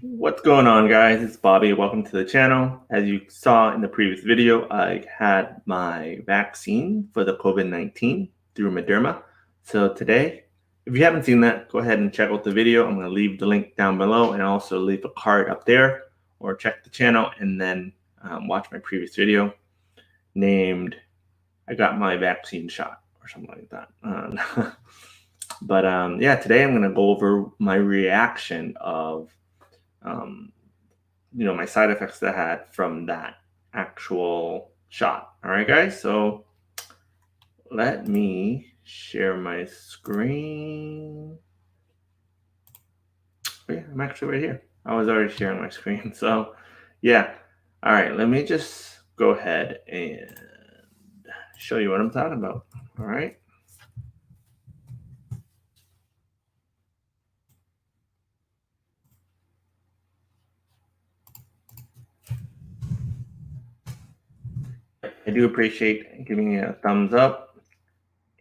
What's going on, guys? It's Bobby. Welcome to the channel. As you saw in the previous video, I had my vaccine for the COVID-19 through Moderna. So today, if you haven't seen that, go ahead and check out the video. I'm going to leave the link down below and also leave a card up there, or check the channel and then watch my previous video named I got my vaccine shot or something like that. But yeah, today I'm going to go over my reaction of my side effects that I had from that actual shot. All right, guys. So let me share my screen. Oh, yeah, I'm actually right here. I was already sharing my screen. So yeah. All right, let me just go ahead and show you what I'm talking about. All right. I do appreciate giving me a thumbs up,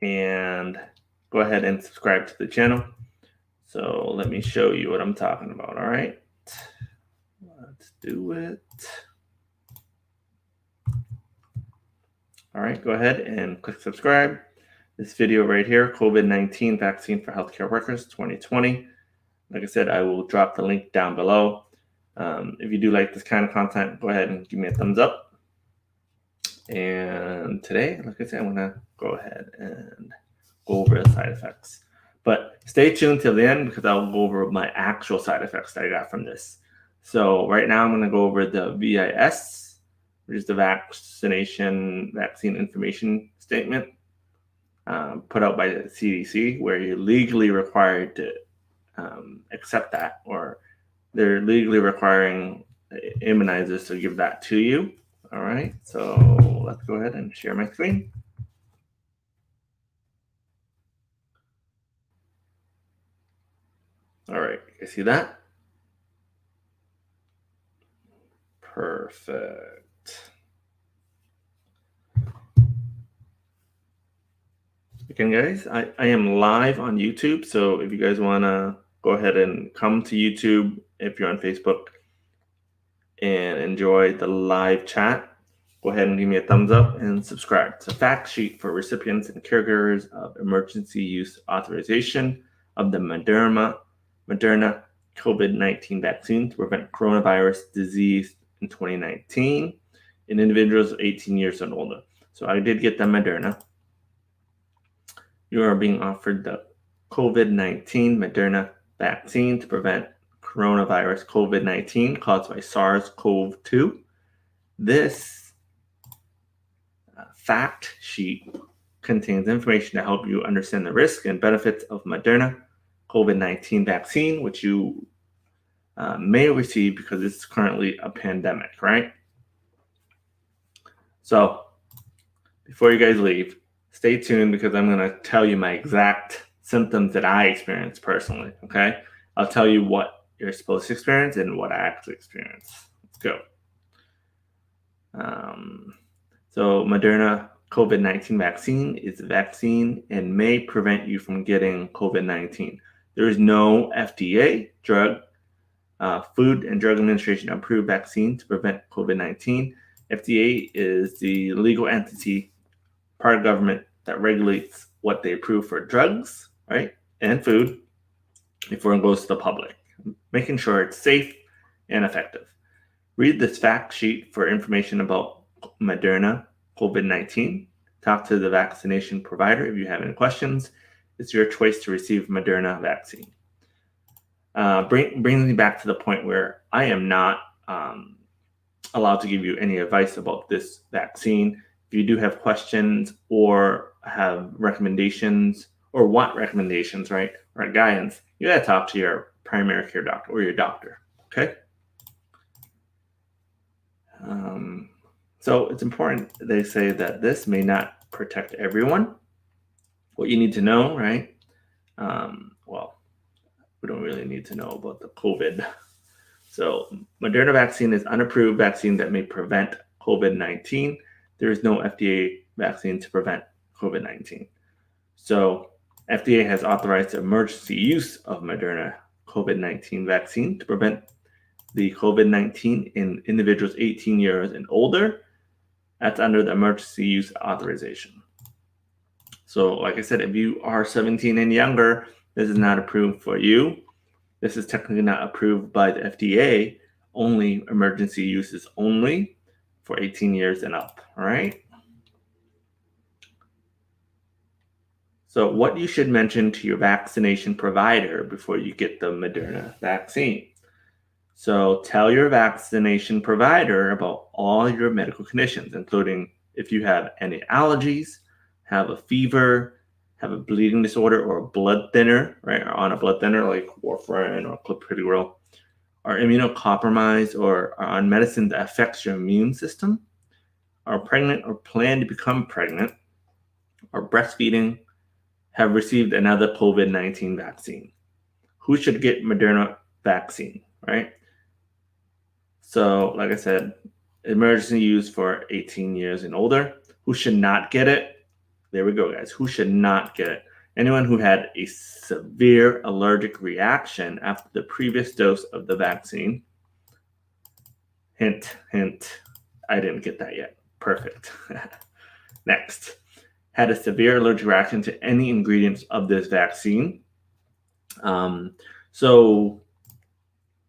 and go ahead and subscribe to the channel. So let me show you what I'm talking about. All right, let's do it. All right, go ahead and click subscribe. This video right here, COVID-19 vaccine for healthcare workers 2020. Like I said, I will drop the link down below. If you do like this kind of content, go ahead and give me a thumbs up. And today, like I said, I'm gonna go ahead and go over the side effects. But stay tuned till the end because I'll go over my actual side effects that I got from this. So right now I'm going to go over the VIS, which is the vaccine information statement put out by the CDC, where you're legally required to accept that, or they're legally requiring immunizers to give that to you. All right, so let's go ahead and share my screen. All right, you see that? Perfect. Again, guys, I am live on YouTube, so if you guys want to go ahead and come to YouTube, if you're on Facebook, and enjoy the live chat, go ahead and give me a thumbs up and subscribe. It's a fact sheet for recipients and caregivers of emergency use authorization of the Moderna COVID-19 vaccine to prevent coronavirus disease in 2019 in individuals 18 years and older. So I did get the Moderna. You are being offered the COVID-19 Moderna vaccine to prevent coronavirus COVID-19 caused by SARS-CoV-2. This fact sheet contains information to help you understand the risks and benefits of Moderna COVID-19 vaccine, which you may receive because it's currently a pandemic, right? So before you guys leave, stay tuned because I'm going to tell you my exact symptoms that I experienced personally, okay? I'll tell you what you're supposed to experience and what I actually experienced. Let's go. So Moderna COVID-19 vaccine is a vaccine and may prevent you from getting COVID-19. There is no FDA, Food and Drug Administration approved vaccine to prevent COVID-19. FDA is the legal entity, part of government, that regulates what they approve for drugs, right, and food before it goes to the public, making sure it's safe and effective. Read this fact sheet for information about Moderna COVID-19. Talk to the vaccination provider if you have any questions. It's your choice to receive Moderna vaccine. Brings me back to the point where I am not allowed to give you any advice about this vaccine. If you do have questions or have recommendations or want recommendations, right, or guidance, you gotta talk to your primary care doctor or your doctor, okay? So it's important, they say, that this may not protect everyone. What you need to know, right? Well, we don't really need to know about the COVID. So Moderna vaccine is unapproved vaccine that may prevent COVID-19. There is no FDA vaccine to prevent COVID-19. So FDA has authorized the emergency use of Moderna COVID-19 vaccine to prevent the COVID-19 in individuals 18 years and older. That's under the emergency use authorization. So like I said, if you are 17 and younger, this is not approved for you. This is technically not approved by the FDA. Only emergency uses only for 18 years and up, all right? So what you should mention to your vaccination provider before you get the Moderna vaccine. So tell your vaccination provider about all your medical conditions, including if you have any allergies, have a fever, have a bleeding disorder or a blood thinner, right? Or on a blood thinner like warfarin or clopidogrel, are immunocompromised or are on medicine that affects your immune system, are pregnant or plan to become pregnant, are breastfeeding, have received another COVID-19 vaccine. Who should get Moderna vaccine, right? So, like I said, emergency use for 18 years and older. Who should not get it? There we go, guys. Who should not get it? Anyone who had a severe allergic reaction after the previous dose of the vaccine. Hint, hint. I didn't get that yet. Perfect. Next. Had a severe allergic reaction to any ingredients of this vaccine. So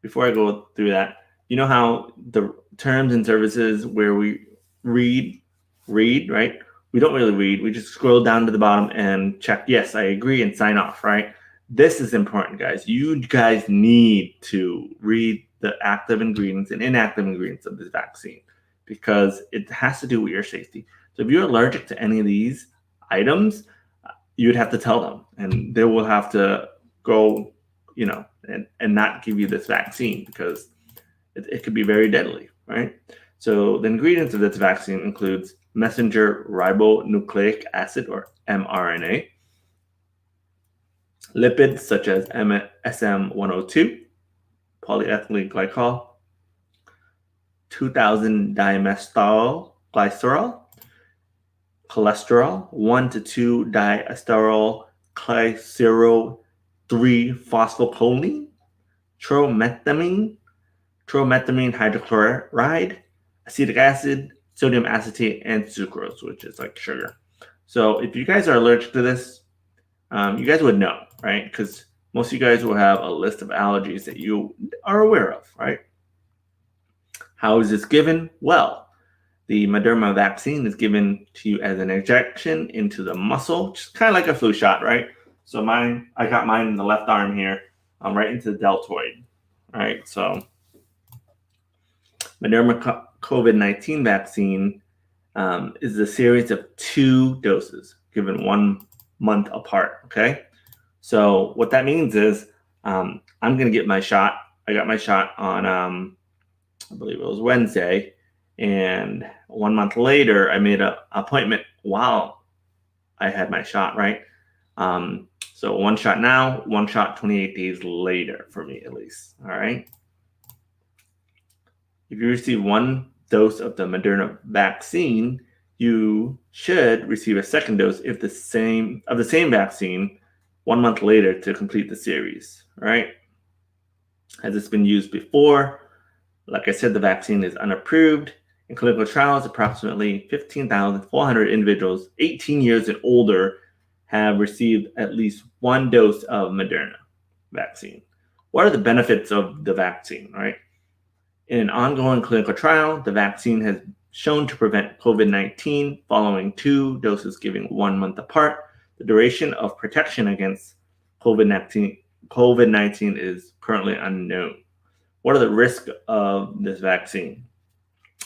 before I go through that, you know how the terms and services where we read, right? We don't really read. We just scroll down to the bottom and check, yes, I agree, and sign off, right? This is important, guys. You guys need to read the active ingredients and inactive ingredients of this vaccine because it has to do with your safety. So if you're allergic to any of these items, you would have to tell them, and they will have to go, and not give you this vaccine because it could be very deadly, right? So the ingredients of this vaccine includes messenger ribonucleic acid or mRNA, lipids such as SM-102, polyethylene glycol, 2000 dimethyl glycerol, cholesterol, 1 to 2 diasteryl glycerol 3 phosphocholone, tromethamine hydrochloride, acetic acid, sodium acetate, and sucrose, which is like sugar. So if you guys are allergic to this, you guys would know, right? Because most of you guys will have a list of allergies that you are aware of, right? How is this given? Well, the Moderna vaccine is given to you as an injection into the muscle, just kind of like a flu shot, right? So I got mine in the left arm here, right into the deltoid, right? So Moderna COVID-19 vaccine is a series of 2 doses given 1 month apart, okay? So what that means is I'm going to get my shot. I got my shot on, I believe it was Wednesday, and 1 month later, I made an appointment while I had my shot, right? So 1 shot now, 1 shot 28 days later for me at least, all right? If you receive 1 dose of the Moderna vaccine, you should receive a second dose of the same vaccine 1 month later to complete the series, right? Has this been used before? Like I said, the vaccine is unapproved. In clinical trials, approximately 15,400 individuals 18 years and older have received at least 1 dose of Moderna vaccine. What are the benefits of the vaccine, right? In an ongoing clinical trial, the vaccine has shown to prevent COVID-19 following 2 doses given 1 month apart. The duration of protection against COVID-19 is currently unknown. What are the risks of this vaccine?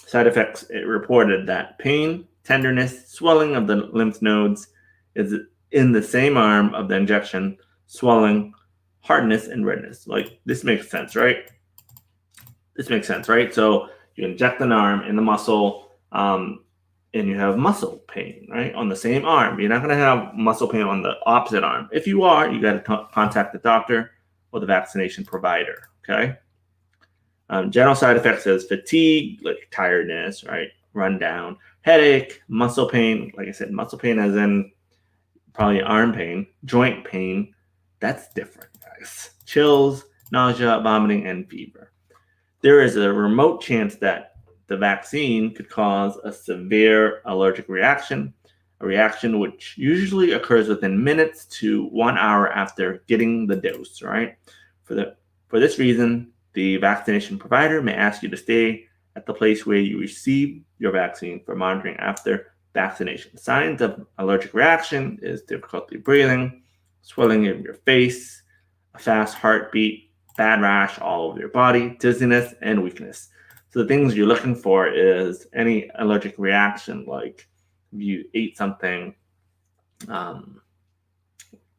Side effects, it reported that pain, tenderness, swelling of the lymph nodes is in the same arm of the injection, swelling, hardness, and redness. Like, this makes sense, right? This makes sense, right? So you inject an arm in the muscle, and you have muscle pain, right? On the same arm. You're not going to have muscle pain on the opposite arm. If you are, you got to contact the doctor or the vaccination provider, okay? General side effects is fatigue, like tiredness, right? Rundown, headache, muscle pain. Like I said, muscle pain as in probably arm pain, joint pain. That's different, guys. Chills, nausea, vomiting, and fever. there is a remote chance that the vaccine could cause a severe allergic reaction, a reaction which usually occurs within minutes to 1 hour after getting the dose, right? For this reason, the vaccination provider may ask you to stay at the place where you receive your vaccine for monitoring after vaccination. Signs of allergic reaction is difficulty breathing, swelling of your face, a fast heartbeat, bad rash all over your body, dizziness, and weakness. So the things you're looking for is any allergic reaction, like if you ate something that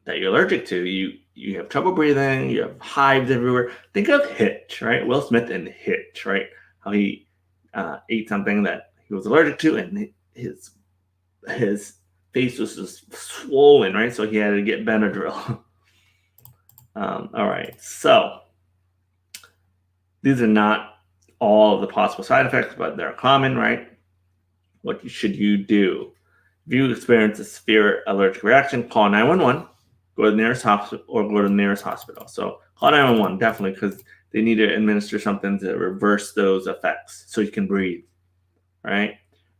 you're allergic to, you have trouble breathing, you have hives everywhere. Think of Hitch, right? Will Smith in Hitch, right? How he ate something that he was allergic to, and his face was just swollen, right? So he had to get Benadryl. All right, so these are not all of the possible side effects, but they're common, right? What should you do? If you experience a severe allergic reaction, call 911, go to the nearest hospital, or go to the nearest hospital. So call 911, definitely, because they need to administer something to reverse those effects so you can breathe, right?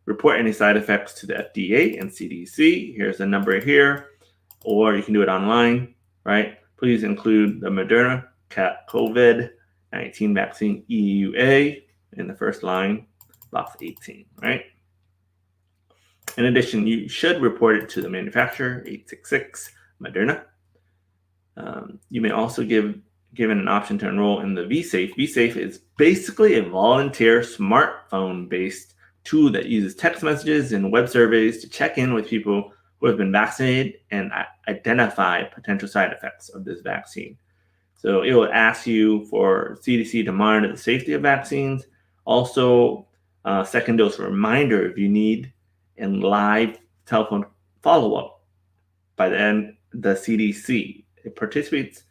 Report any side effects to the FDA and CDC. Here's the number here, or you can do it online, right? Please include the Moderna COVID-19 vaccine EUA in the first line, box 18, right? In addition, you should report it to the manufacturer, 866 Moderna. You may also given an option to enroll in the VIS. VIS is basically a volunteer smartphone-based tool that uses text messages and web surveys to check in with people who have been vaccinated and identify potential side effects of this vaccine. So it will ask you for CDC to monitor the safety of vaccines, also second dose reminder if you need, and live telephone follow-up by the CDC. It participates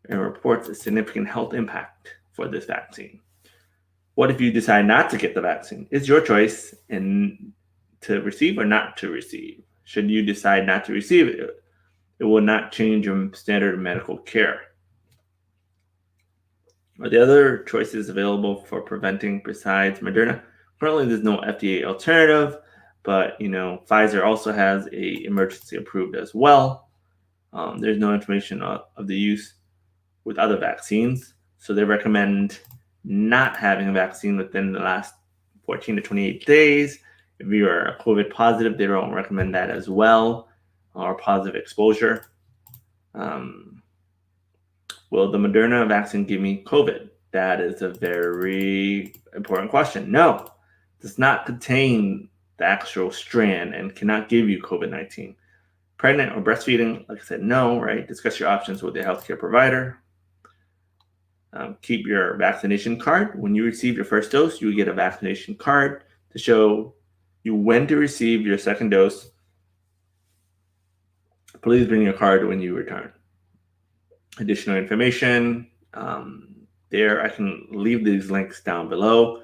and reports a significant health impact for this vaccine. What if you decide not to get the vaccine? It's your choice to receive or not to receive. Should you decide not to receive it, it will not change your standard of medical care. Are the other choices available for preventing besides Moderna? Currently, there's no FDA alternative, but Pfizer also has a emergency approved as well. There's no information of the use with other vaccines, so they recommend not having a vaccine within the last 14 to 28 days. If you are COVID positive, they don't recommend that as well, or positive exposure. Will the Moderna vaccine give me COVID? That is a very important question. No, it does not contain the actual strand and cannot give you COVID-19. Pregnant or breastfeeding, like I said, no, right? Discuss your options with your healthcare provider. Keep your vaccination card. When you receive your first dose, you get a vaccination card to show you when to receive your second dose. Please bring your card when you return. Additional information, there I can leave these links down below.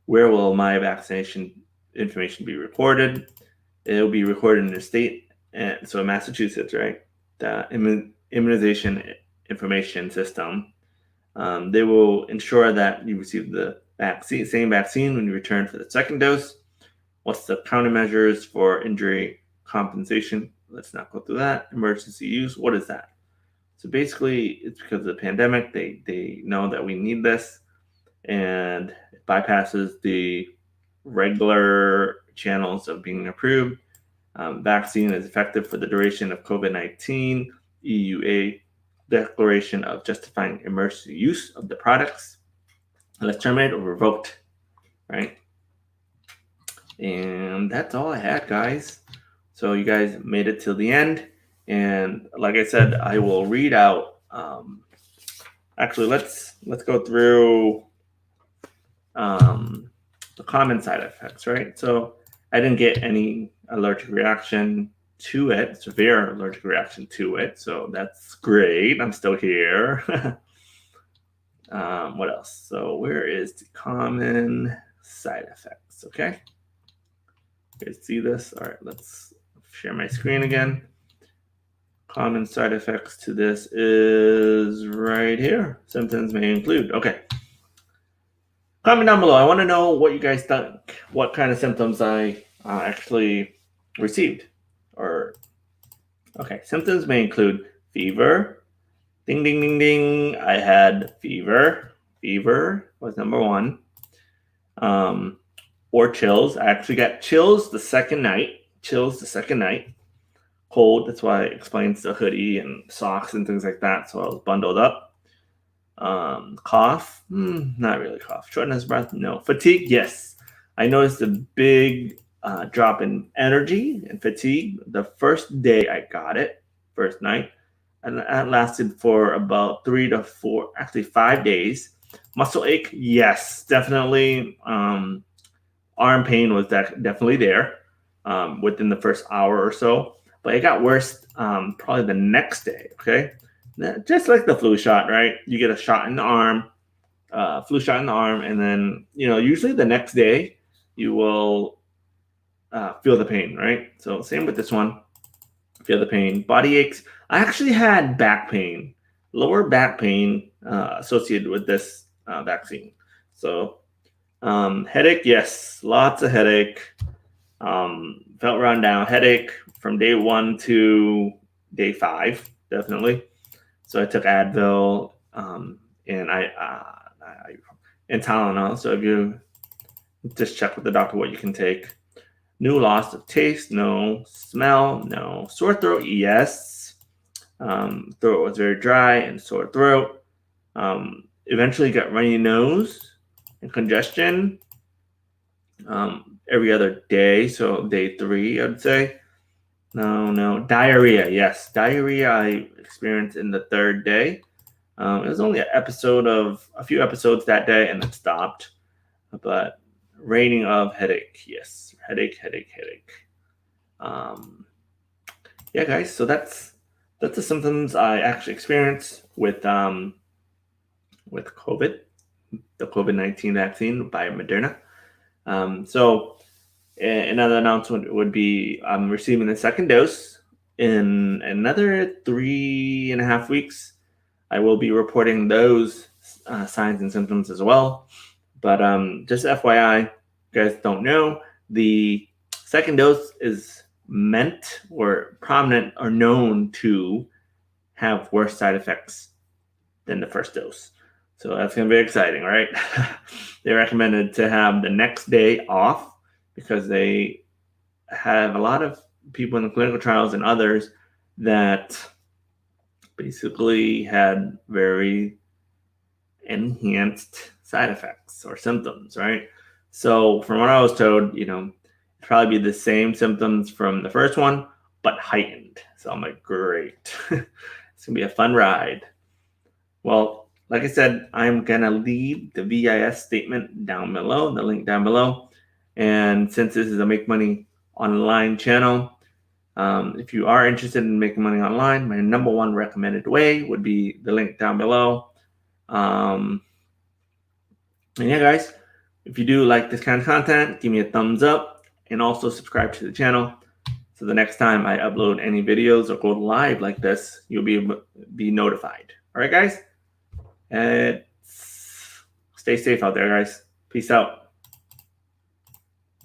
Where will my vaccination information be recorded? It will be recorded in the state, so Massachusetts, right? The immunization information system. They will ensure that you receive the same vaccine when you return for the second dose. What's the countermeasures for injury compensation? Let's not go through that. Emergency use, what is that? So basically, it's because of the pandemic. They know that we need this, and it bypasses the regular channels of being approved. Vaccine is effective for the duration of COVID-19. EUA declaration of justifying emergency use of the products, unless terminated or revoked, right? And that's all I had, guys. So you guys made it till the end. And like I said, I will read out. Actually, let's go through the common side effects, right? So I didn't get any allergic reaction to it, severe allergic reaction to it. So that's great. I'm still here. What else? So where is the common side effects? Okay. You guys see this? All right, let's share my screen again. Common side effects to this is right here. Symptoms may include. Okay. Comment down below. I want to know what you guys think. What kind of symptoms I actually received. Okay, symptoms may include fever. Ding, ding, ding, ding. I had fever. Fever was number one. Or chills. I actually got chills the second night. Cold. That's why it explains the hoodie and socks and things like that. So I was bundled up. Cough. Not really cough. Shortness of breath. No. Fatigue. Yes. I noticed a big drop in energy and fatigue the first day I got it. First night. And that lasted for about 3 to 4, actually 5 days. Muscle ache, yes, definitely. Arm pain was definitely there within the first hour or so, but it got worse probably the next day. Okay, just like the flu shot, right? You get a shot in the arm, flu shot in the arm, and then usually the next day you will feel the pain, right? So same with this one. Feel the pain. Body aches. I actually had back pain, lower back pain associated with this vaccine. So headache, yes, lots of headache. Felt run down. Headache from day 1 to day 5, definitely. So I took Advil and and Tylenol. So if you just check with the doctor what you can take. New loss of taste, no. Smell, no. Sore throat, yes. Throat was very dry and sore throat. Eventually got runny nose and congestion every other day. So day 3, I'd say. No. Diarrhea, yes. Diarrhea I experienced in the 3rd day. It was only a few episodes that day and then stopped. But raining of headache, yes. Headache. Yeah, guys. So that's the symptoms I actually experienced with COVID, the COVID-19 vaccine by Moderna. So another announcement would be I'm receiving the second dose in another 3.5 weeks. I will be reporting those signs and symptoms as well. But just FYI, you guys don't know, the second dose is meant or prominent or known to have worse side effects than the first dose. So that's going to be exciting, right? They recommended to have the next day off because they have a lot of people in the clinical trials and others that basically had very enhanced side effects or symptoms, right? So from what I was told, it'd probably be the same symptoms from the first one, but heightened. So I'm like, great. It's going to be a fun ride. Well, like I said, I'm going to leave the VIS statement down below, the link down below. And since this is a Make Money Online channel, if you are interested in making money online, my number one recommended way would be the link down below. And yeah, guys, if you do like this kind of content, give me a thumbs up and also subscribe to the channel. So the next time I upload any videos or go live like this, you'll be notified. All right, guys? Stay safe out there, guys. Peace out.